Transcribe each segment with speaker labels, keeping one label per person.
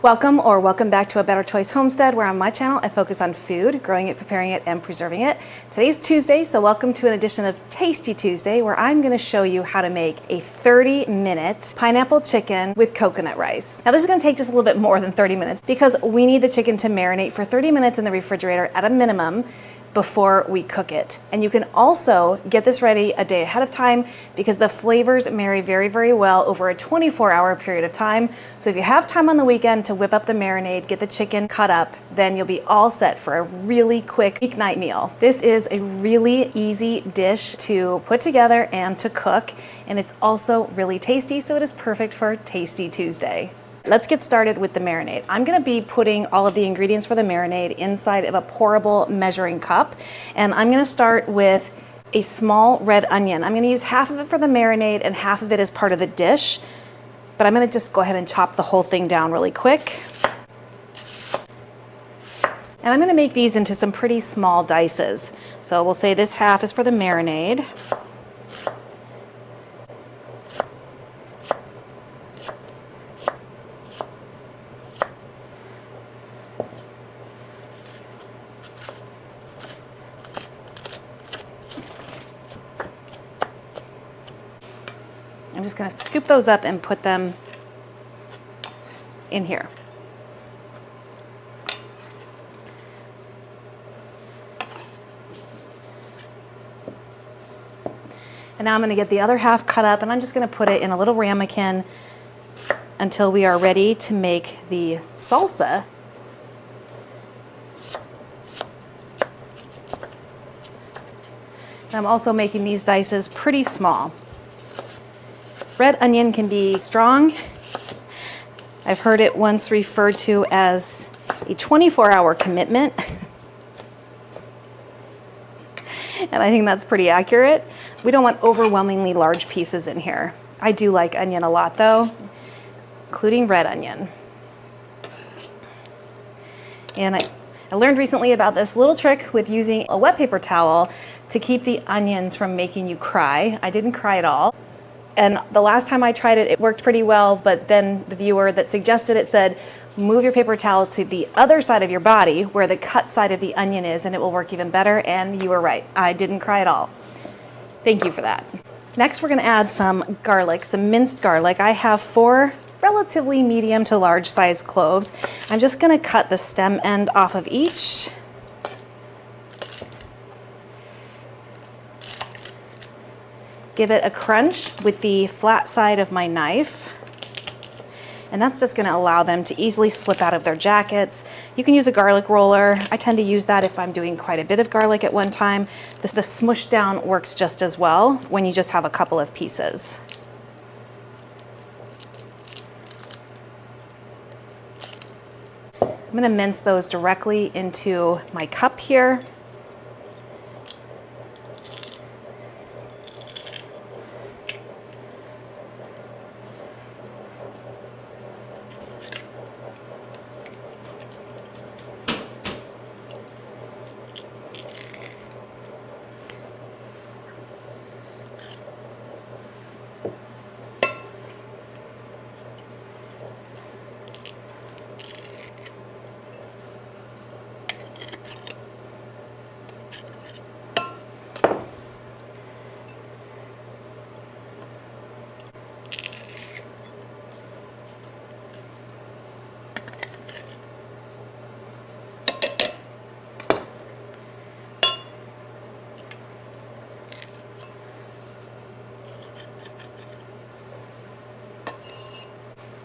Speaker 1: Welcome back to A Better Choice Homestead, where on my channel I focus on food, growing it, preparing it, and preserving it. Today's Tuesday, so welcome to an edition of Tasty Tuesday, where I'm going to show you how to make a 30-minute pineapple chicken with coconut rice. Now this is going to take just a little bit more than 30 minutes because we need the chicken to marinate for 30 minutes in the refrigerator at a minimum before we cook it. And you can also get this ready a day ahead of time because the flavors marry very, very well over a 24-hour period of time. So if you have time on the weekend to whip up the marinade, get the chicken cut up, then you'll be all set for a really quick weeknight meal. This is a really easy dish to put together and to cook, and it's also really tasty, so it is perfect for Tasty Tuesday. Let's get started with the marinade. I'm gonna be putting all of the ingredients for the marinade inside of a pourable measuring cup. And I'm gonna start with a small red onion. I'm gonna use half of it for the marinade and half of it as part of the dish. But I'm gonna just go ahead and chop the whole thing down really quick. And I'm gonna make these into some pretty small dices. So we'll say this half is for the marinade. I'm just going to scoop those up and put them in here. And now I'm going to get the other half cut up, and I'm just going to put it in a little ramekin until we are ready to make the salsa. And I'm also making these dices pretty small. Red onion can be strong. I've heard it once referred to as a 24-hour commitment. And I think that's pretty accurate. We don't want overwhelmingly large pieces in here. I do like onion a lot though, including red onion. And I learned recently about this little trick with using a wet paper towel to keep the onions from making you cry. I didn't cry at all. And the last time I tried it, it worked pretty well, but then the viewer that suggested it said, move your paper towel to the other side of your body where the cut side of the onion is, and it will work even better, and you were right. I didn't cry at all. Thank you for that. Next, we're gonna add some garlic, some minced garlic. I have 4 relatively medium to large size cloves. I'm just gonna cut the stem end off of each. Give it a crunch with the flat side of my knife. And that's just gonna allow them to easily slip out of their jackets. You can use a garlic roller. I tend to use that if I'm doing quite a bit of garlic at one time. The smush down works just as well when you just have a couple of pieces. I'm gonna mince those directly into my cup here.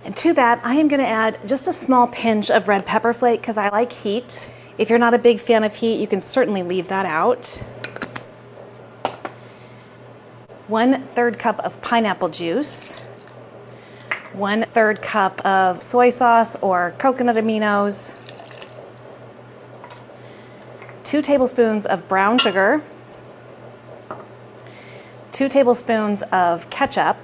Speaker 1: And to that, I am gonna add just a small pinch of red pepper flake because I like heat. If you're not a big fan of heat, you can certainly leave that out. 1/3 cup of pineapple juice. 1/3 cup of soy sauce or coconut aminos. 2 tablespoons of brown sugar. 2 tablespoons of ketchup.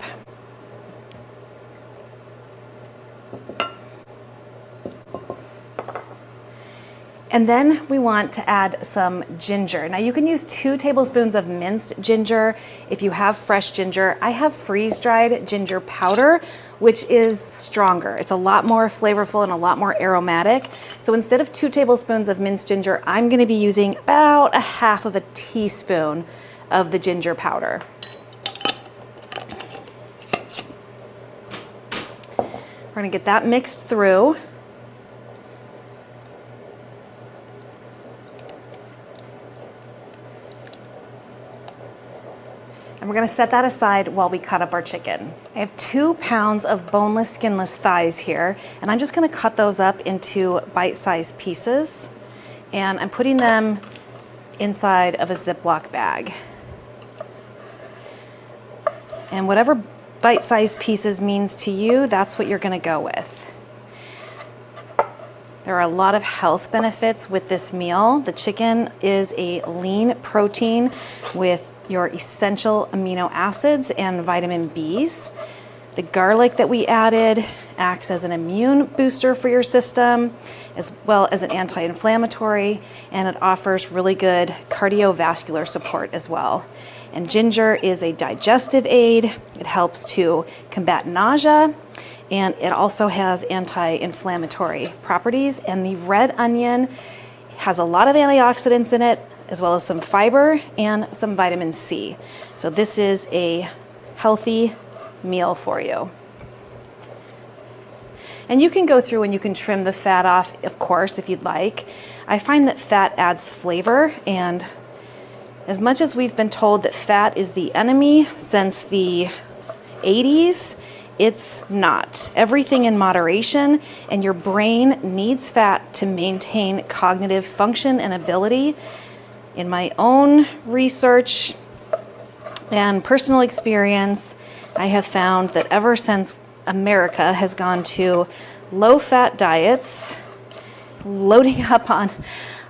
Speaker 1: And then we want to add some ginger. Now you can use 2 tablespoons of minced ginger if you have fresh ginger. I have freeze-dried ginger powder, which is stronger. It's a lot more flavorful and a lot more aromatic. So instead of 2 tablespoons of minced ginger, I'm gonna be using about 1/2 of a teaspoon of the ginger powder. We're gonna get that mixed through. And we're gonna set that aside while we cut up our chicken. I have 2 pounds of boneless, skinless thighs here, and I'm just gonna cut those up into bite-sized pieces. And I'm putting them inside of a Ziploc bag. And whatever bite-sized pieces means to you, that's what you're gonna go with. There are a lot of health benefits with this meal. The chicken is a lean protein with your essential amino acids and vitamin Bs. The garlic that we added acts as an immune booster for your system, as well as an anti-inflammatory, and it offers really good cardiovascular support as well. And ginger is a digestive aid. It helps to combat nausea, and it also has anti-inflammatory properties. And the red onion has a lot of antioxidants in it, as well as some fiber and some vitamin C. So this is a healthy meal for you. And you can go through and you can trim the fat off, of course, if you'd like. I find that fat adds flavor, and as much as we've been told that fat is the enemy since the 80s, it's not. Everything in moderation, and your brain needs fat to maintain cognitive function and ability. In my own research and personal experience, I have found that ever since America has gone to low-fat diets, loading up on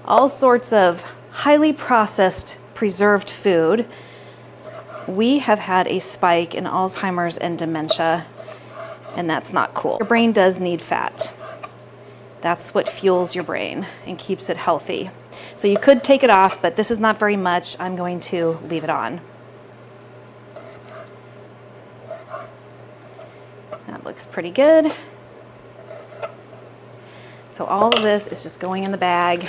Speaker 1: all sorts of highly processed, preserved food, we have had a spike in Alzheimer's and dementia, and that's not cool. Your brain does need fat. That's what fuels your brain and keeps it healthy. So you could take it off, but this is not very much. I'm going to leave it on. That looks pretty good. So all of this is just going in the bag.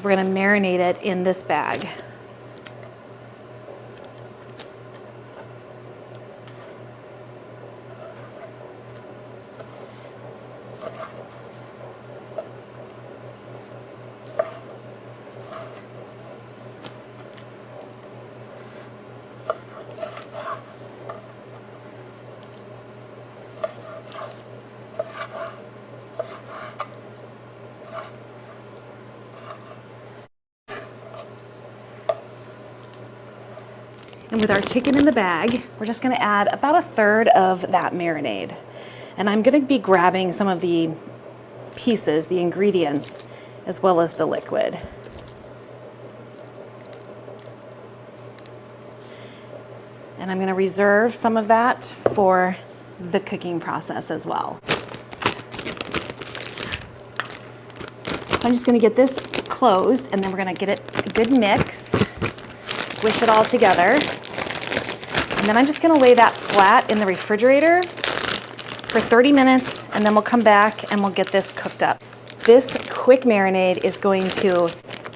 Speaker 1: We're gonna marinate it in this bag. And with our chicken in the bag, we're just gonna add about 1/3 of that marinade. And I'm gonna be grabbing some of the pieces, the ingredients, as well as the liquid. And I'm gonna reserve some of that for the cooking process as well. So I'm just gonna get this closed, and then we're gonna get it a good mix. Squish it all together. And then I'm just gonna lay that flat in the refrigerator for 30 minutes, and then we'll come back and we'll get this cooked up. This quick marinade is going to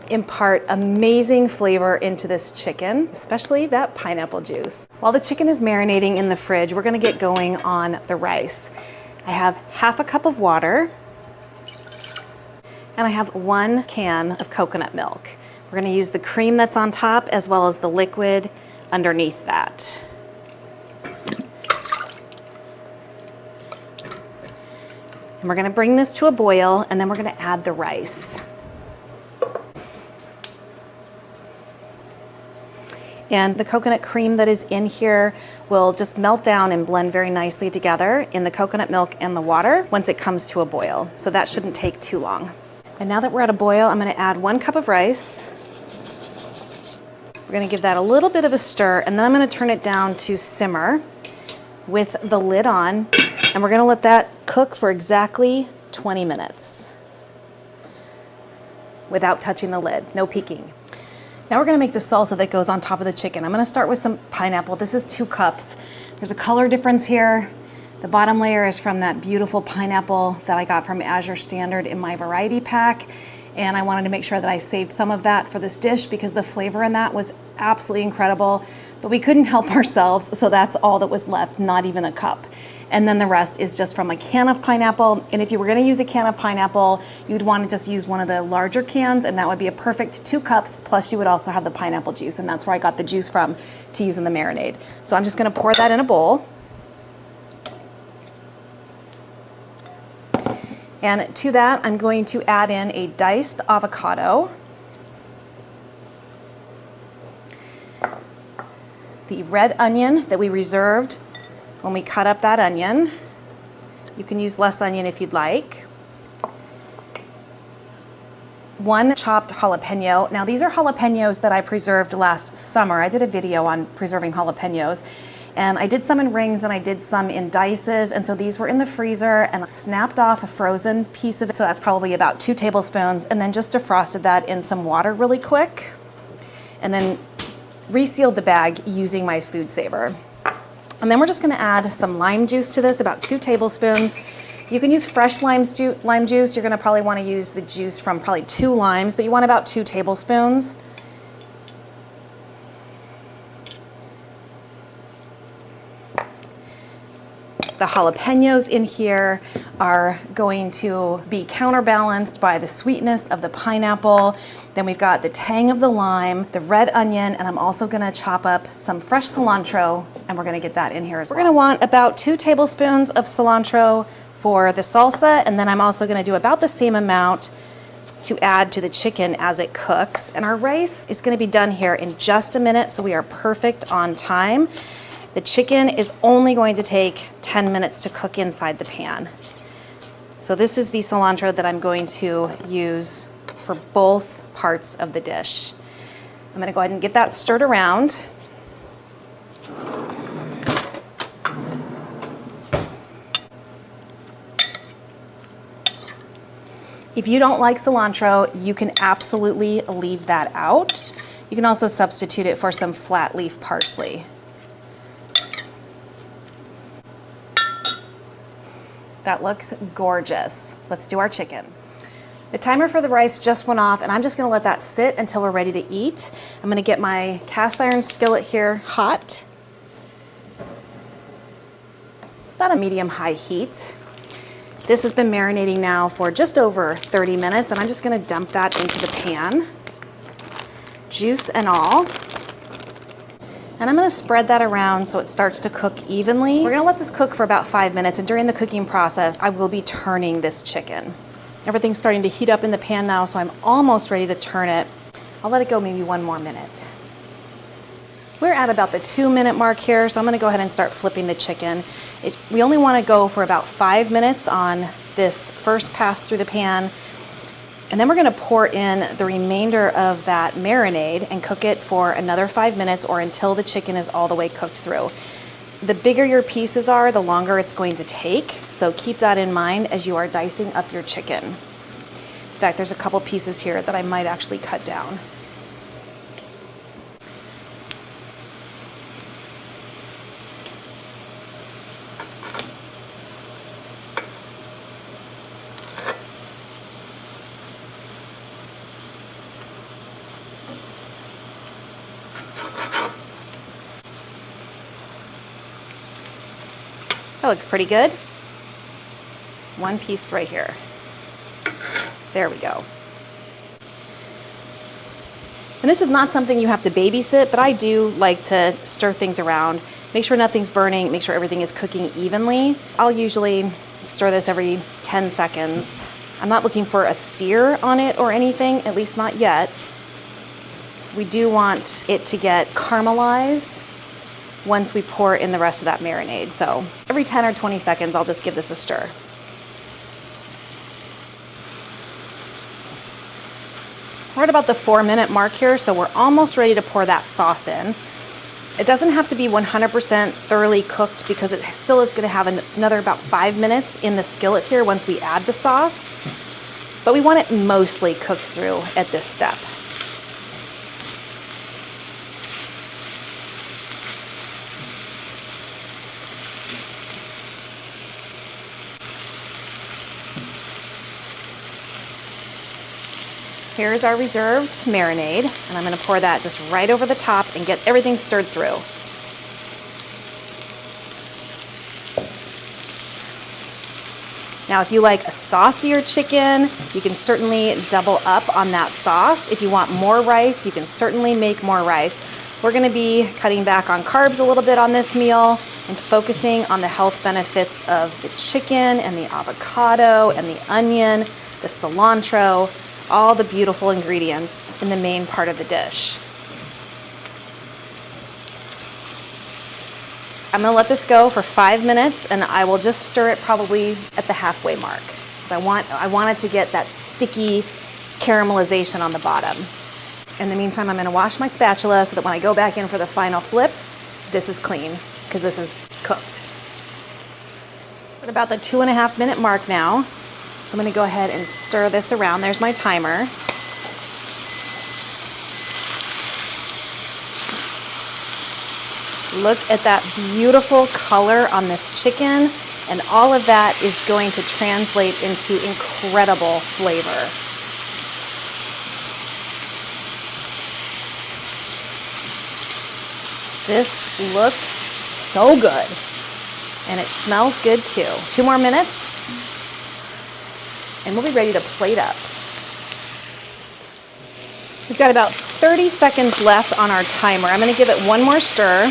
Speaker 1: impart amazing flavor into this chicken, especially that pineapple juice. While the chicken is marinating in the fridge, we're gonna get going on the rice. I have 1/2 cup of water, and I have 1 can of coconut milk. We're gonna use the cream that's on top as well as the liquid underneath that. And we're gonna bring this to a boil, and then we're gonna add the rice. And the coconut cream that is in here will just melt down and blend very nicely together in the coconut milk and the water once it comes to a boil. So that shouldn't take too long. And now that we're at a boil, I'm gonna add 1 cup of rice. We're gonna give that a little bit of a stir, and then I'm gonna turn it down to simmer with the lid on, and we're gonna let that cook for exactly 20 minutes. without touching the lid, no peeking. Now we're gonna make the salsa that goes on top of the chicken. I'm gonna start with some pineapple. This is 2 cups. There's a color difference here. The bottom layer is from that beautiful pineapple that I got from Azure Standard in my variety pack. And I wanted to make sure that I saved some of that for this dish because the flavor in that was absolutely incredible, but we couldn't help ourselves, so that's all that was left, not even a cup. And then the rest is just from a can of pineapple. And if you were gonna use a can of pineapple, you'd wanna just use one of the larger cans, and that would be a perfect 2 cups, plus you would also have the pineapple juice, and that's where I got the juice from to use in the marinade. So I'm just gonna pour that in a bowl. And to that, I'm going to add in a diced avocado, the red onion that we reserved when we cut up that onion. You can use less onion if you'd like. 1 chopped jalapeno. Now these are jalapenos that I preserved last summer. I did a video on preserving jalapenos. And I did some in rings and I did some in dices. And so these were in the freezer and I snapped off a frozen piece of it. So that's probably about 2 tablespoons. And then just defrosted that in some water really quick. And then resealed the bag using my food saver. And then we're just gonna add some lime juice to this, about 2 tablespoons. You can use fresh lime juice. You're gonna probably wanna use the juice from probably 2 limes, but you want about 2 tablespoons. The jalapenos in here are going to be counterbalanced by the sweetness of the pineapple. Then we've got the tang of the lime, the red onion, and I'm also gonna chop up some fresh cilantro, and we're gonna get that in here as well. We're gonna want about 2 tablespoons of cilantro for the salsa, and then I'm also gonna do about the same amount to add to the chicken as it cooks. And our rice is gonna be done here in just a minute, so we are perfect on time. The chicken is only going to take 10 minutes to cook inside the pan. So this is the cilantro that I'm going to use for both parts of the dish. I'm gonna go ahead and get that stirred around. If you don't like cilantro, you can absolutely leave that out. You can also substitute it for some flat leaf parsley. That looks gorgeous. Let's do our chicken. The timer for the rice just went off, and I'm just gonna let that sit until we're ready to eat. I'm gonna get my cast iron skillet here hot. About a medium-high heat. This has been marinating now for just over 30 minutes, and I'm just gonna dump that into the pan, juice and all. And I'm gonna spread that around so it starts to cook evenly. We're gonna let this cook for about 5 minutes, and during the cooking process, I will be turning this chicken. Everything's starting to heat up in the pan now, so I'm almost ready to turn it. I'll let it go maybe 1 more minute. We're at about the 2-minute mark here, so I'm gonna go ahead and start flipping the chicken. We only wanna go for about 5 minutes on this first pass through the pan. And then we're gonna pour in the remainder of that marinade and cook it for another 5 minutes or until the chicken is all the way cooked through. The bigger your pieces are, the longer it's going to take. So keep that in mind as you are dicing up your chicken. In fact, there's a couple pieces here that I might actually cut down. That looks pretty good. 1 piece right here. There we go. And this is not something you have to babysit, but I do like to stir things around, make sure nothing's burning, make sure everything is cooking evenly. I'll usually stir this every 10 seconds. I'm not looking for a sear on it or anything, at least not yet. We do want it to get caramelized once we pour in the rest of that marinade. So every 10 or 20 seconds, I'll just give this a stir. We're at about the 4-minute mark here, so we're almost ready to pour that sauce in. It doesn't have to be 100% thoroughly cooked because it still is gonna have another about 5 minutes in the skillet here once we add the sauce. but we want it mostly cooked through at this step. Here's our reserved marinade, and I'm going to pour that just right over the top and get everything stirred through. Now, if you like a saucier chicken, you can certainly double up on that sauce. If you want more rice, you can certainly make more rice. We're going to be cutting back on carbs a little bit on this meal and focusing on the health benefits of the chicken and the avocado and the onion, the cilantro, all the beautiful ingredients in the main part of the dish. I'm gonna let this go for 5 minutes, and I will just stir it probably at the halfway mark. I want it to get that sticky caramelization on the bottom. In the meantime, I'm gonna wash my spatula so that when I go back in for the final flip, this is clean, because this is cooked. At about the 2.5 minute mark now, so I'm going to go ahead and stir this around. There's my timer. Look at that beautiful color on this chicken, and all of that is going to translate into incredible flavor. This looks so good, and it smells good too. 2 more minutes. And we'll be ready to plate up. We've got about 30 seconds left on our timer. I'm going to give it one more stir.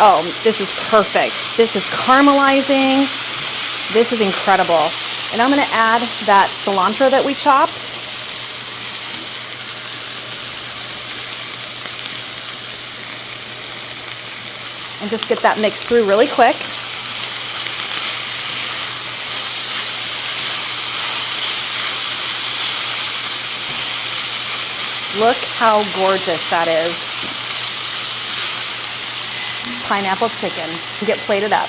Speaker 1: Oh, this is perfect. This is caramelizing. This is incredible. And I'm going to add that cilantro that we chopped. And just get that mixed through really quick. Look how gorgeous that is. Pineapple chicken. Get plated up.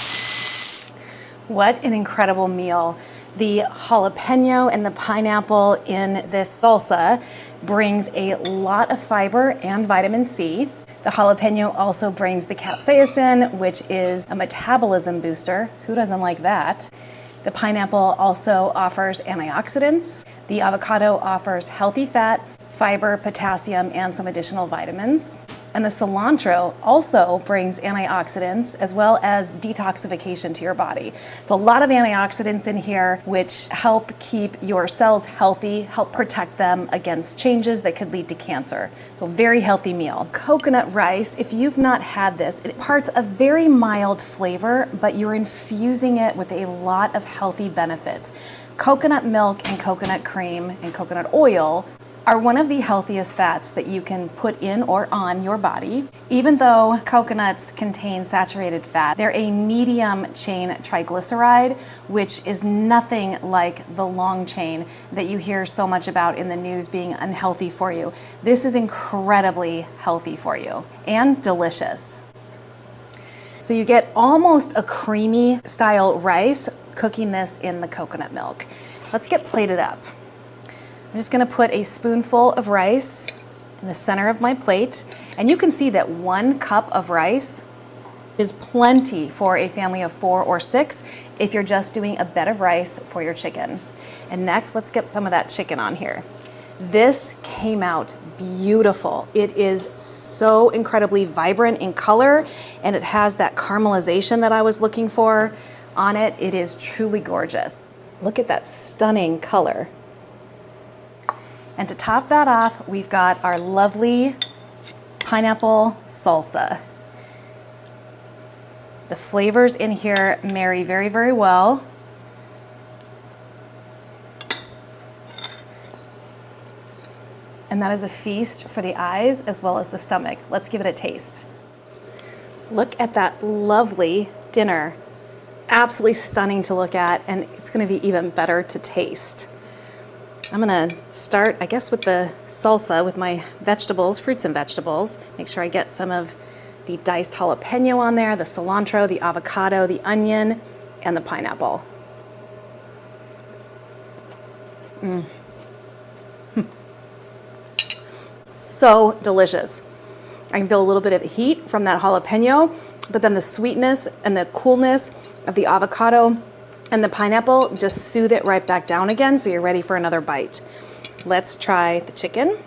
Speaker 1: What an incredible meal. The jalapeno and the pineapple in this salsa brings a lot of fiber and vitamin C. The jalapeno also brings the capsaicin, which is a metabolism booster. Who doesn't like that? The pineapple also offers antioxidants. The avocado offers healthy fat, fiber, potassium, and some additional vitamins. And the cilantro also brings antioxidants as well as detoxification to your body. So a lot of antioxidants in here which help keep your cells healthy, help protect them against changes that could lead to cancer. So very healthy meal. Coconut rice, if you've not had this, it imparts a very mild flavor, but you're infusing it with a lot of healthy benefits. Coconut milk and coconut cream and coconut oil are one of the healthiest fats that you can put in or on your body. Even though coconuts contain saturated fat, they're a medium chain triglyceride, which is nothing like the long chain that you hear so much about in the news being unhealthy for you. This is incredibly healthy for you and delicious. So you get almost a creamy style rice cooking this in the coconut milk. Let's get plated up. I'm just gonna put a spoonful of rice in the center of my plate, and you can see that 1 cup of rice is plenty for a family of 4 or 6 if you're just doing a bed of rice for your chicken. And next, let's get some of that chicken on here. This came out beautiful. It is so incredibly vibrant in color, and it has that caramelization that I was looking for on it. It is truly gorgeous. Look at that stunning color. And to top that off, we've got our lovely pineapple salsa. The flavors in here marry very, very well. And that is a feast for the eyes as well as the stomach. Let's give it a taste. Look at that lovely dinner. Absolutely stunning to look at, and it's gonna be even better to taste. I'm gonna start, I guess, with the salsa with my vegetables, fruits and vegetables. Make sure I get some of the diced jalapeno on there, the cilantro, the avocado, the onion, and the pineapple. So delicious. I can feel a little bit of heat from that jalapeno, but then the sweetness and the coolness of the avocado and the pineapple just soothe it right back down again, so you're ready for another bite. Let's try the chicken.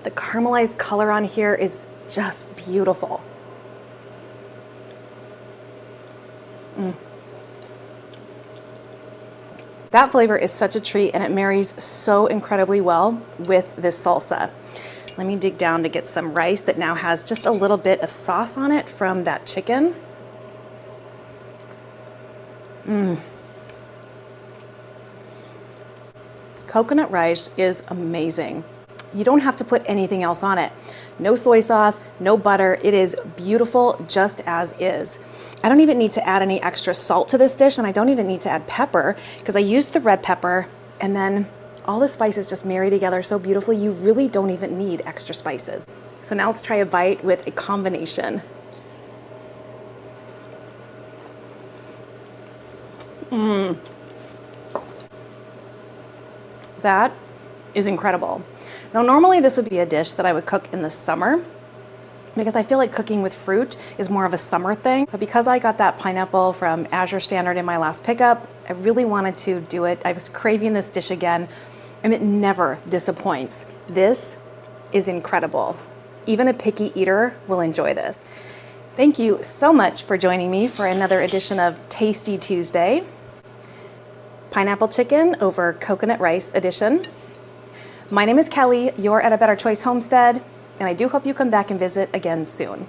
Speaker 1: The caramelized color on here is just beautiful. That flavor is such a treat, and it marries so incredibly well with this salsa. Let me dig down to get some rice that now has just a little bit of sauce on it from that chicken. Coconut rice is amazing. You don't have to put anything else on it. No soy sauce, no butter. It is beautiful just as is. I don't even need to add any extra salt to this dish, and I don't even need to add pepper because I used the red pepper, and then all the spices just marry together so beautifully. You really don't even need extra spices. So now let's try a bite with a combination. That is incredible. Now, normally this would be a dish that I would cook in the summer because I feel like cooking with fruit is more of a summer thing. But because I got that pineapple from Azure Standard in my last pickup, I really wanted to do it. I was craving this dish again, and it never disappoints. This is incredible. Even a picky eater will enjoy this. Thank you so much for joining me for another edition of Tasty Tuesday. Pineapple chicken over coconut rice edition. My name is Kelly, you're at A Better Choice Homestead, and I do hope you come back and visit again soon.